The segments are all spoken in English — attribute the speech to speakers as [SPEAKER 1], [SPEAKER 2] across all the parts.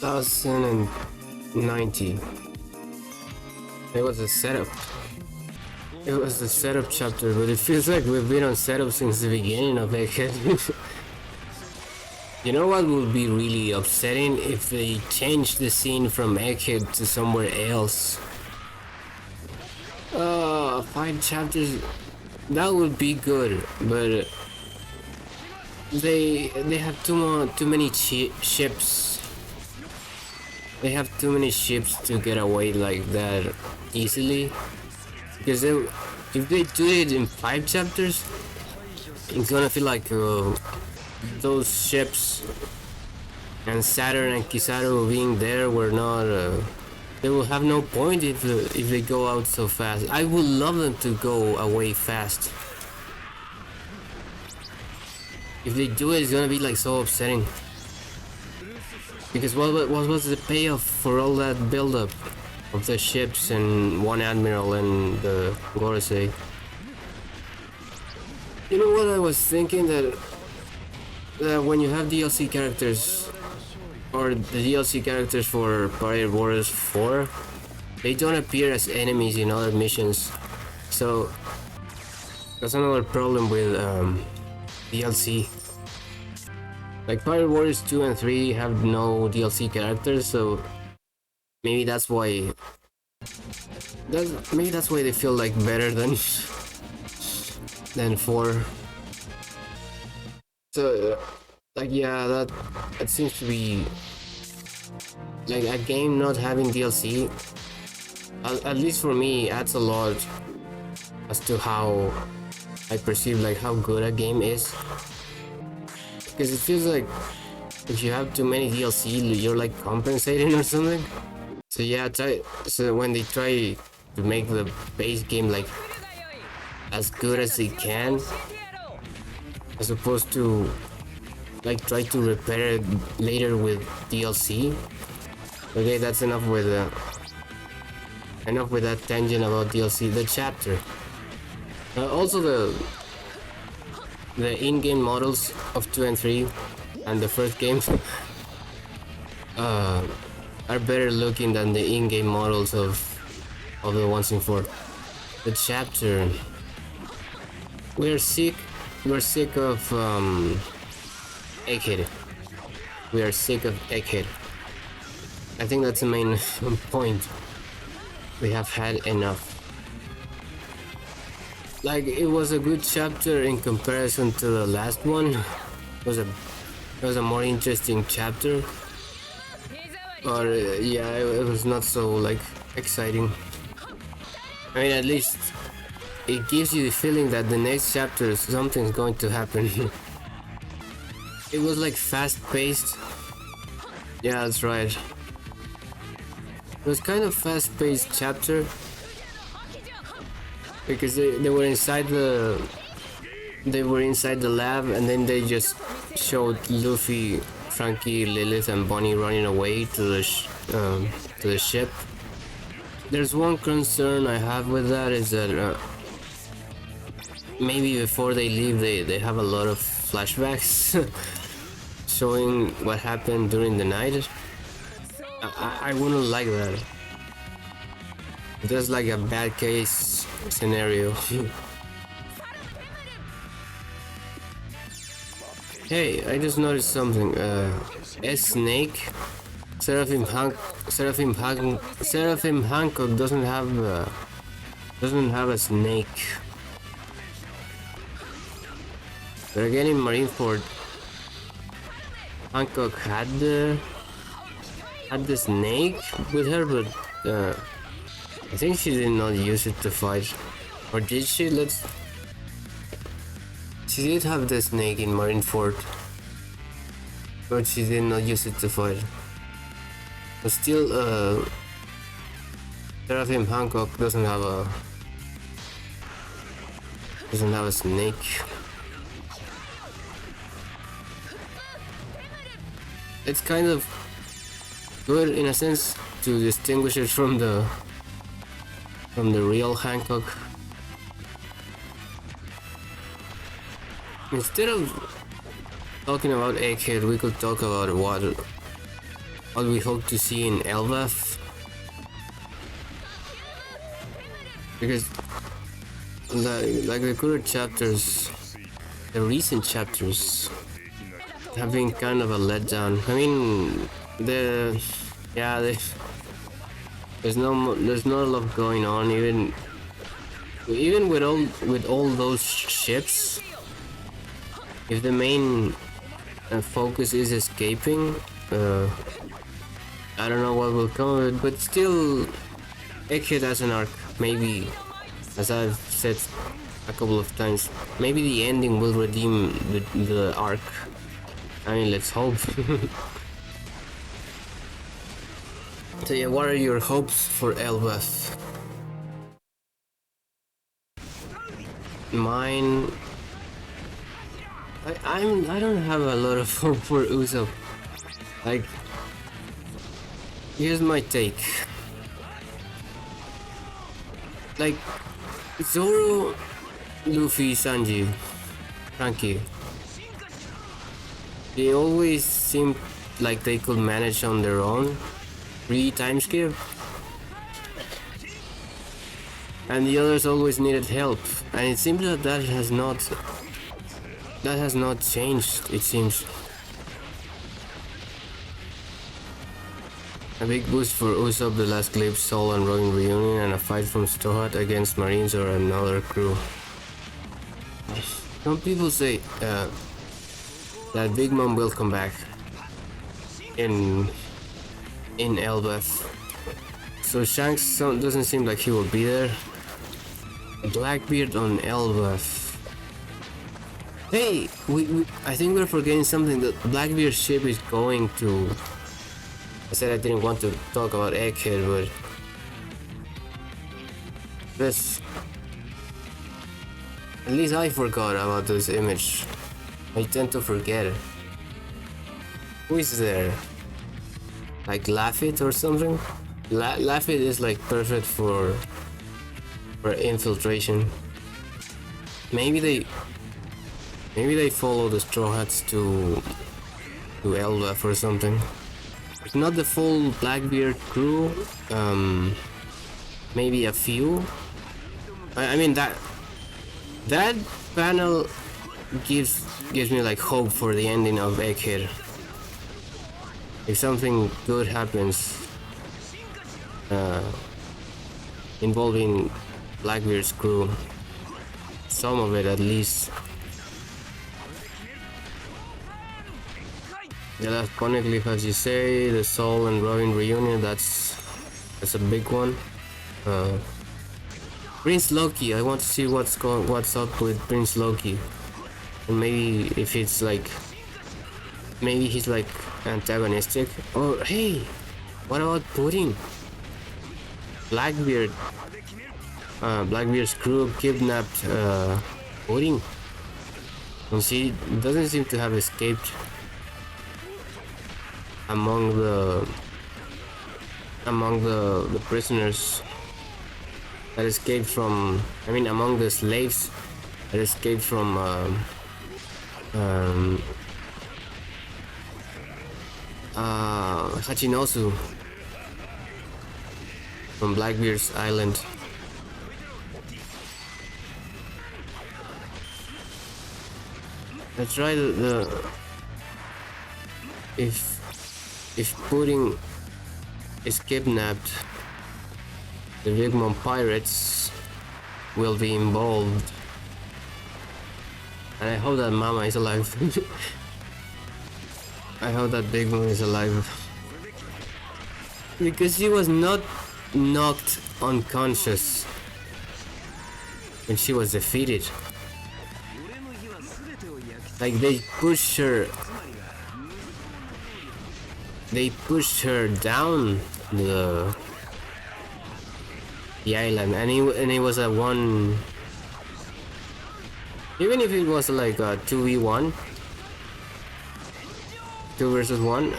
[SPEAKER 1] 1090. It was a setup. It was the setup chapter, but it feels like we've been on setup since the beginning of Egghead. You know what would be really upsetting if they changed the scene from Egghead to somewhere else? 5 chapters, that would be good, but they have too many ships. They have too many ships to get away like that easily. Because if they do it in 5 chapters, it's gonna feel like those ships and Saturn and Kizaru being there were not. They will have no point if they go out so fast. I would love them to go away fast. If they do it, it's gonna be like so upsetting. Because what was the payoff for all that build-up of the ships and one admiral and the Gorosei? You know what I was thinking, that when you have DLC characters, or the DLC characters for Parade Warriors 4, they don't appear as enemies in other missions. So that's another problem with DLC. Like Pirate Warriors 2 and 3 have no DLC characters, so maybe that's why they feel like better than 4. So like, yeah, that seems to be like a game not having DLC, at least for me, adds a lot as to how I perceive like how good a game is. Because it feels like if you have too many DLC, you're like compensating or something. So yeah, so when they try to make the base game like as good as they can, as opposed to like try to repair it later with DLC. Okay, that's enough with that tangent about DLC. The chapter. Also the in-game models of 2 and 3 and the first game are better looking than the in-game models of the ones in 4. The chapter. We're sick of Egghead. We are sick of Egghead. I think that's the main point. We have had enough. Like, it was a good chapter in comparison to the last one. It was a more interesting chapter. But yeah, it was not so like exciting. I mean, at least it gives you the feeling that the next chapter something's going to happen. It was like fast-paced. Yeah, that's right. It was kind of fast-paced chapter because they were inside the lab, and then they just showed Luffy, Frankie, Lilith, and Bonnie running away to the ship. There's one concern I have with that, is that maybe before they leave, they have a lot of flashbacks showing what happened during the night. I wouldn't like that. Just like a bad case scenario. Hey, I just noticed something. Snake, Seraphim Hancock doesn't have a snake. But again, in Marineford, Hancock had the snake with her, but I think she did not use it to fight. Or did she? She did have the snake in Marineford, but she did not use it to fight. But still, Seraphim Hancock doesn't have a snake. It's kind of good in a sense to distinguish it from the real Hancock. Instead of talking about Egghead, we could talk about what we hope to see in Elbaf, because the current chapters, the recent chapters, have been kind of a letdown. I mean, yeah, there's not a lot going on, even with all those ships. If the main focus is escaping, I don't know what will come of it, but still, Egghead as an arc, maybe, as I've said a couple of times, maybe the ending will redeem the arc. I mean, let's hope. So yeah, what are your hopes for Elbaf? Mine, I don't have a lot of hope for Usopp. Like, here's my take. Like, Zoro, Luffy, Sanji, Frankie, they always seem like they could manage on their own, time skip, and the others always needed help, and it seems that that has not changed, it seems. A big boost for Usopp, the last clip, Soul and Robin reunion, and a fight from Straw Hat against Marines or another crew. Some people say that Big Mom will come back in Elbaf. So Shanks doesn't seem like he will be there. Blackbeard on Elbaf. Hey, I think we're forgetting something. That Blackbeard's ship is going to. I said I didn't want to talk about Egghead, but this. At least I forgot about this image. I tend to forget it. Who is there? Like Laffit or something? Laffit is like perfect for infiltration. Maybe they follow the Straw Hats to Elbaf or something. If not the full Blackbeard crew, maybe a few. I mean that panel gives me like hope for the ending of Egghead. If something good happens involving Blackbeard's crew, some of it at least. The last poneglyph, as you say, the Soul and Robin reunion, that's a big one. Prince Loki, I want to see what's up with Prince Loki, and maybe if it's like, maybe he's like antagonistic. Or hey, what about Pudding? Blackbeard's crew kidnapped Pudding, and she doesn't seem to have escaped among the prisoners that escaped from, I mean among the slaves that escaped from Hachinosu, from Blackbeard's island. Let's try if Pudding is kidnapped, the Big Mom pirates will be involved, and I hope that Mama is alive. I hope that Big Mom is alive, because she was not knocked unconscious when she was defeated. Like they pushed her down the island, and it was a one. Even if it was like a 2v1, 2 versus 1,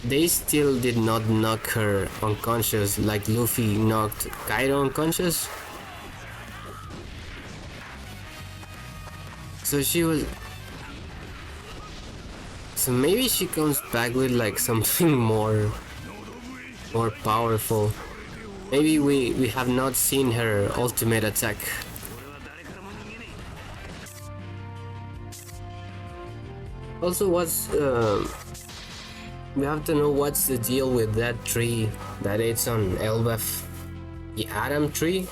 [SPEAKER 1] they still did not knock her unconscious like Luffy knocked Kaido unconscious. So she was So maybe she comes back with like something more powerful. Maybe we have not seen her ultimate attack. Also, we have to know what's the deal with that tree that it's on Elbaf, the Adam tree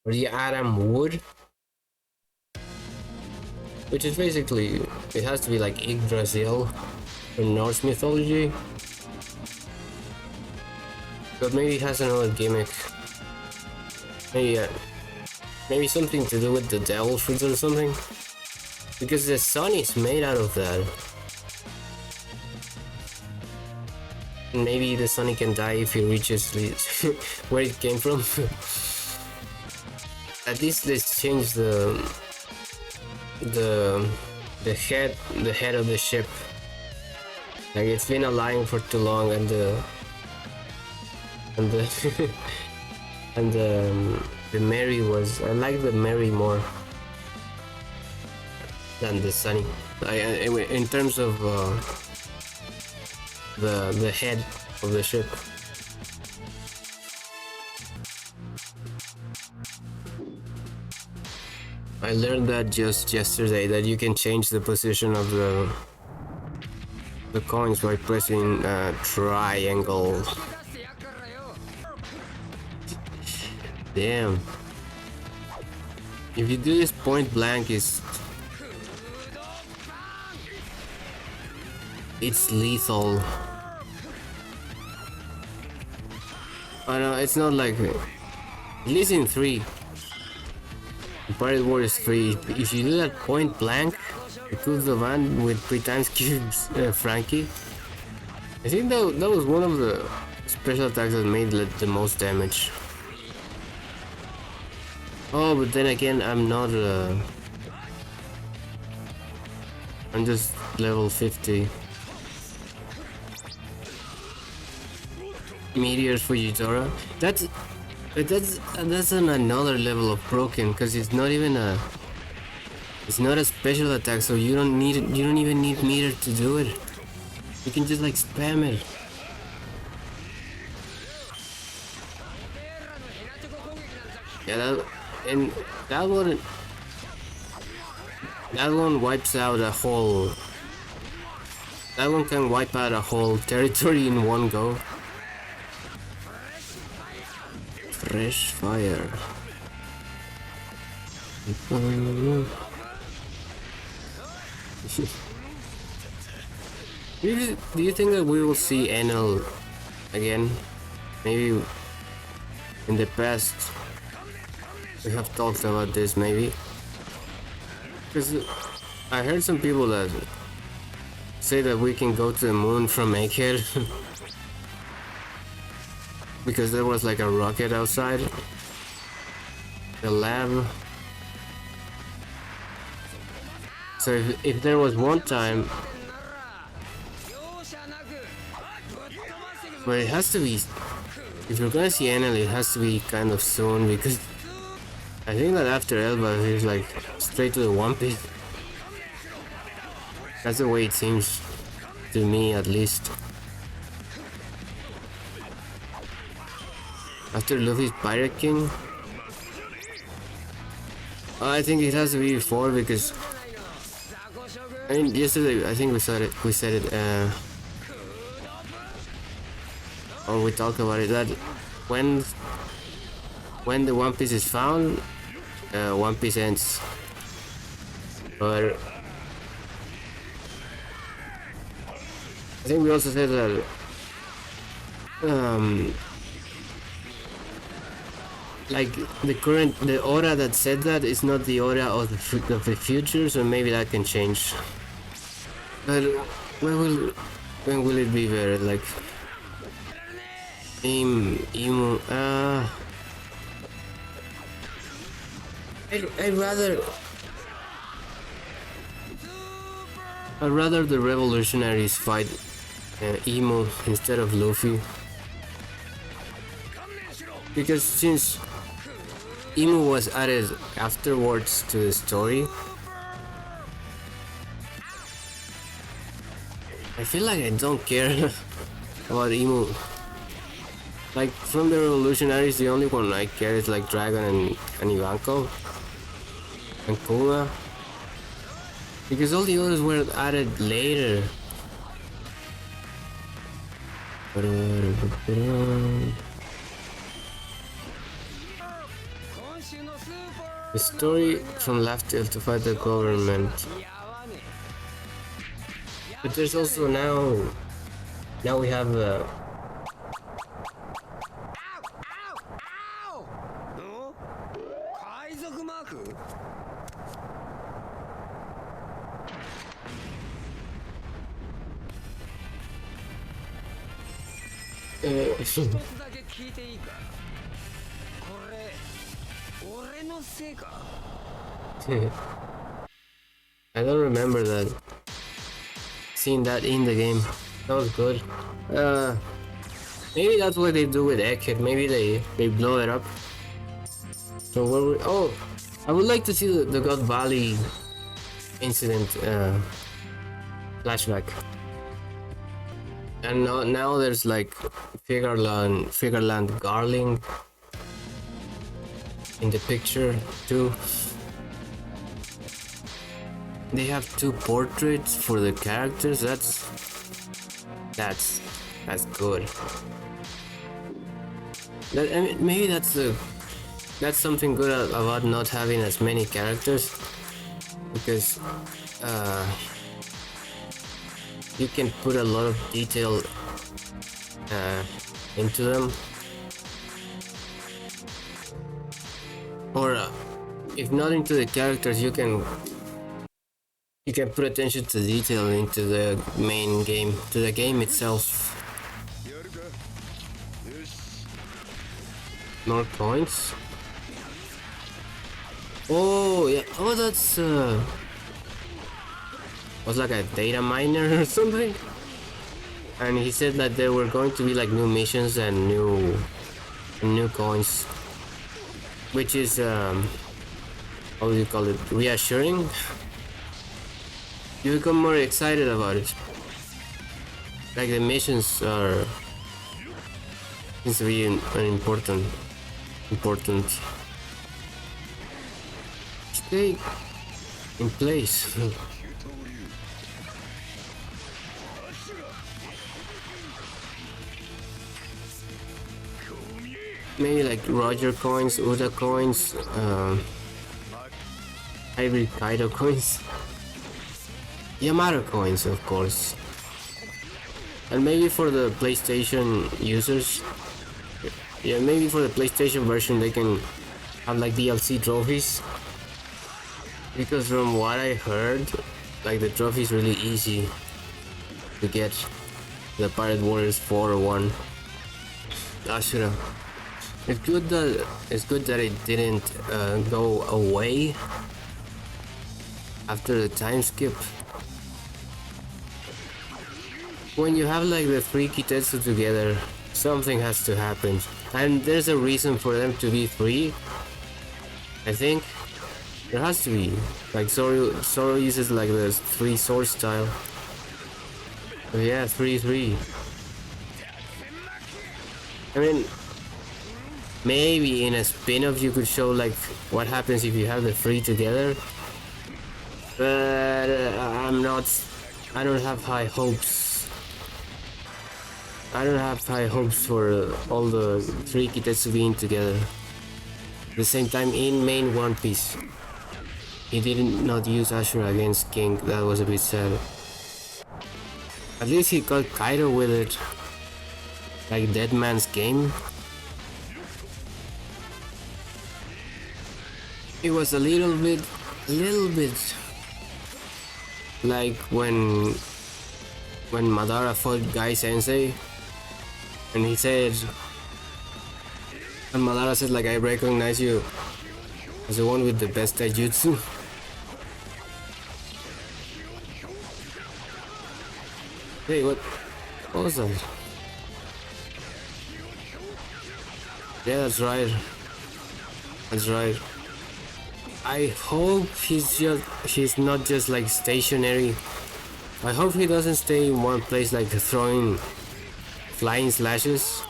[SPEAKER 1] or the Adam wood, which is basically it has to be like Yggdrasil from Norse mythology, but maybe it has another gimmick. Maybe something to do with the devil fruits or something, because the sun is made out of that. Maybe the Sonic can die if he reaches where it came from. At least let's change the head of the ship. Like it's been aligned for too long, and the and the Mary was. I like the Mary more than the Sunny. In terms of the head of the ship. I learned that just yesterday, that you can change the position of the coins by pressing triangle. Damn. If you do this point blank, it's lethal. Oh no, it's not like at least in 3. Pirate Warriors 3, if you do that point blank, you kill the van with 3 times cubes Frankie. I think that was one of the special attacks that made the most damage. Oh, but then again, I'm not I'm just level 50. Meteors for Eudora. That's on another level of broken, because it's not a special attack, so you don't even need meter to do it. You can just like spam it. Yeah, that one wipes out a whole. That one can wipe out a whole territory in one go. Fresh fire. Do you think that we will see Enel again? Maybe in the past we have talked about this, maybe. Because I heard some people that say that we can go to the moon from Egghead. Because there was like a rocket outside the lab. So if there was one time, but it has to be, if you're gonna see Enel, it has to be kind of soon, because I think that after Elba he's like straight to the One Piece. That's the way it seems to me, at least. After Luffy's Pirate King, I think it has to be before, because I mean yesterday I think we said it or we talked about it, that when the One Piece is found, One Piece ends. But I think we also said that like the aura that said that is not the aura of the future, so maybe that can change. But when will it be better? Like Emu. I'd rather the revolutionaries fight Emu instead of Luffy, because since Emu was added afterwards to the story, I feel like I don't care about emo. Like from the revolutionaries, the only one I care is like Dragon and Ivanko and Kuma. Because all the others were added later. The story from left tail to fight the government. But there's also now we have I don't remember that. Seeing that in the game. That was good. Maybe that's what they do with Egghead. Maybe they blow it up. So where we, oh, I would like to see the God Valley incident flashback. And now there's like Figureland Garling in the picture too. They have two portraits for the characters. That's good. I mean, maybe that's something good about not having as many characters, because you can put a lot of detail into them, or if not into the characters, you can put attention to detail into the main game, to the game itself. More coins. Oh yeah. Oh, that's was like a data miner or something. And he said that there were going to be like new missions and new coins, which is how do you call it? Reassuring. You become more excited about it. Like the missions seems to be an important. Stay in place. Maybe like Roger coins, Uda coins, Ivory Kaido coins. Yamato coins, of course. And maybe for the PlayStation users, yeah, maybe for the PlayStation version they can have like DLC trophies. Because from what I heard, like the trophy is really easy to get. The Pirate Warriors 4 or 1. Ashura. It's good that it didn't go away after the time skip. When you have like the 3 Kitetsu together, something has to happen. And there's a reason for them to be 3. I think. There has to be. Like Zoro uses like the 3 sword style. So yeah, 3-3. I mean, maybe in a spin-off you could show like what happens if you have the 3 together. But I don't have high hopes. I don't have high hopes for all the 3 Kitetsu being together. At the same time, in main One Piece, he did not use Ashura against King. That was a bit sad. At least he got Kaido with it. Like Dead Man's Game. It was a little bit like when Madara fought Guy Sensei, and he said, and Madara said like, I recognize you as the one with the best taijutsu. Hey, what was that? Yeah, that's right. That's right. I hope he's not just like stationary I hope he doesn't stay in one place like throwing flying slashes.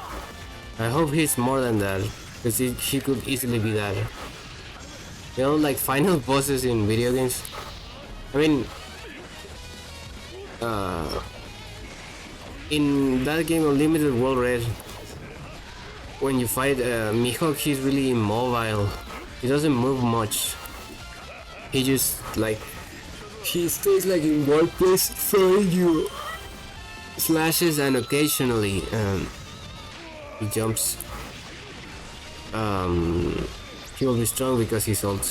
[SPEAKER 1] I hope he's more than that, because he could easily be that. You know, like final bosses in video games. I mean, in that game Unlimited World Red, when you fight Mihawk, he's really immobile. He doesn't move much. He just like he stays like in one place throwing you slashes, and occasionally he jumps. He will be strong because he's old.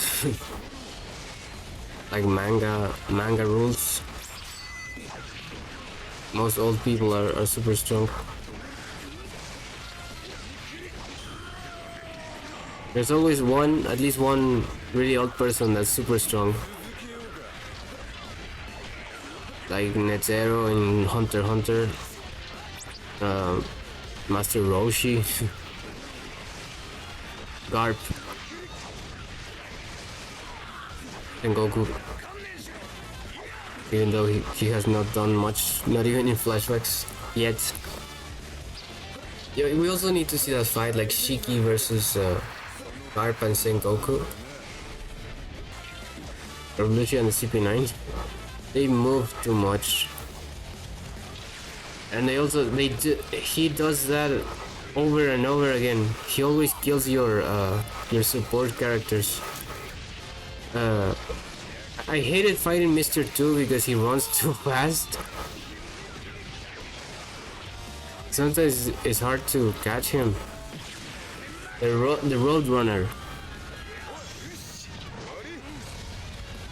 [SPEAKER 1] Like manga rules. Most old people are super strong. There's always at least one really old person that's super strong. Like Netzero in Hunter x Hunter. Master Roshi. Garp. And Goku. Even though he has not done much, not even in flashbacks yet. Yeah, we also need to see that fight, like Shiki versus Garp and Sengoku. Revolution and the CP9. They move too much. And he does that over and over again. He always kills your support characters. I hated fighting Mr. 2 because he runs too fast. Sometimes it's hard to catch him. The Road Runner.